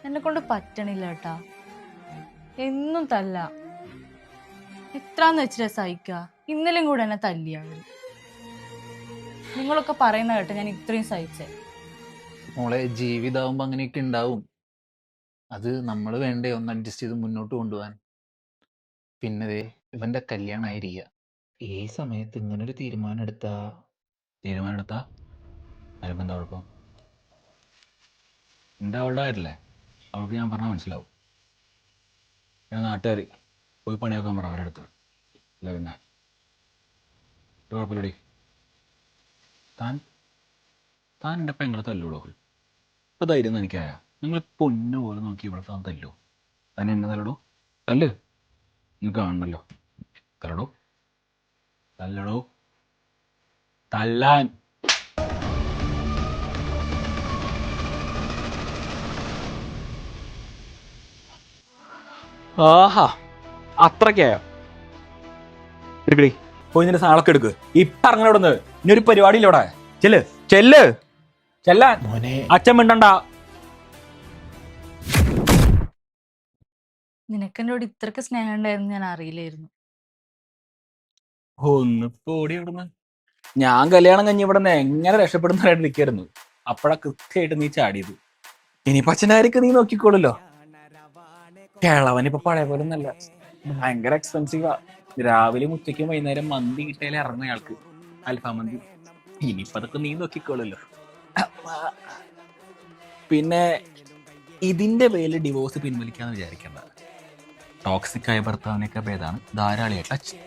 എന്നെ കൊണ്ട് പറ്റണില്ല ഏട്ടാ. എന്നും തല്ല. എത്രാന്ന് വെച്ചിട്ടാ സഹിക്ക. ഇന്നലെയും കൂടെ എന്നെ തല്ലി അവര്. നിങ്ങളൊക്കെ പറയുന്ന കേട്ടോ ഞാൻ ഇത്രയും സഹിച്ചേ. മോളെ, ജീവിതാവുമ്പോ അങ്ങനെയൊക്കെ ഉണ്ടാവും. അത് നമ്മൾ വേണ്ടേ ഒന്ന് അഡ്ജസ്റ്റ് ചെയ്ത് മുന്നോട്ട് കൊണ്ടുപോകാൻ. പിന്നെ ദേ ഇവന്റെ കല്യാണമായിരിക്കുക. ഈ സമയത്ത് ഇങ്ങനൊരു തീരുമാനം എടുത്താ അതിലിപ്പോ എന്താ കുഴപ്പം? എൻ്റെ അവളുടെ കാര്യല്ലേ, അവൾക്ക് ഞാൻ പറഞ്ഞാൽ മനസ്സിലാവും. ഞാൻ നാട്ടുകാർ പോയി പണിയാക്കാൻ പറ അവരുടെ അടുത്ത്. അല്ല പിന്നെ ഒരു കുഴപ്പമില്ലടി. താൻ താൻ എൻ്റെ പെങ്ങളെ തല്ലൂടോ? ഇപ്പം ധൈര്യം എനിക്കായ നിങ്ങൾ പൊന്നു പോലെ നോക്കി ഇവിടെ താൻ തല്ലോ. താൻ എന്നെ തല്ലടോ? തല്ല്, നിങ്ങൾ കാണണല്ലോ. തല്ലടോ, തല്ലടോ, തല്ലാൻ. ആഹാ, അത്രക്കായോ? എടുക്കടി, പോയി നിന്റെ സാളൊക്കെ എടുക്ക്. ഇപ്പൊ ഇറങ്ങണ ഇവിടെ നിന്ന്. ഇനി ഒരു പരിപാടി ഇല്ല ഇവിടെ. ചെല്ല് ചെല്ല് ചെല്ലാൻ. മോനെ, അച്ഛൻ മിണ്ടണ്ട. നിനക്കെന്നോട് ഇത്രക്ക് സ്നേഹം ഉണ്ടായിരുന്നു ഞാൻ അറിയില്ലായിരുന്നു. ഒന്ന് പോടി ഇവിടുന്ന്. ഞാൻ കല്യാണം കഴിഞ്ഞ് ഇവിടെ നിന്ന് എങ്ങനെ രക്ഷപ്പെടുന്നതായിട്ട് നിൽക്കായിരുന്നു. അപ്പഴാ കൃത്യമായിട്ട് നീ ചാടിയത്. ഇനിയിപ്പോ അച്ഛനായിരിക്കും നീ നോക്കിക്കോളല്ലോ. കേളവനിപ്പൊ പഴയ പോലെ ഒന്നല്ല, ഭയങ്കര എക്സ്പെൻസീവാ. രാവിലെ ഉച്ചയ്ക്കും വൈകുന്നേരം മന്തി കിട്ടിയാലേ ഇറങ്ങുന്ന ആൾക്ക്, അൽഫാം മന്തി. ഇനിയിപ്പോ അതൊക്കെ നീ നോക്കിക്കോളല്ലോ. പിന്നെ ഇതിന്റെ പേരിൽ ഡിവോഴ്സ് പിൻവലിക്കാന്ന് വിചാരിക്കേണ്ട. ടോക്സിക് ആയ ഭർത്താവിനൊക്കെ ഭേദമാണ് ധാരാളിയായിട്ട് അച്ഛൻ.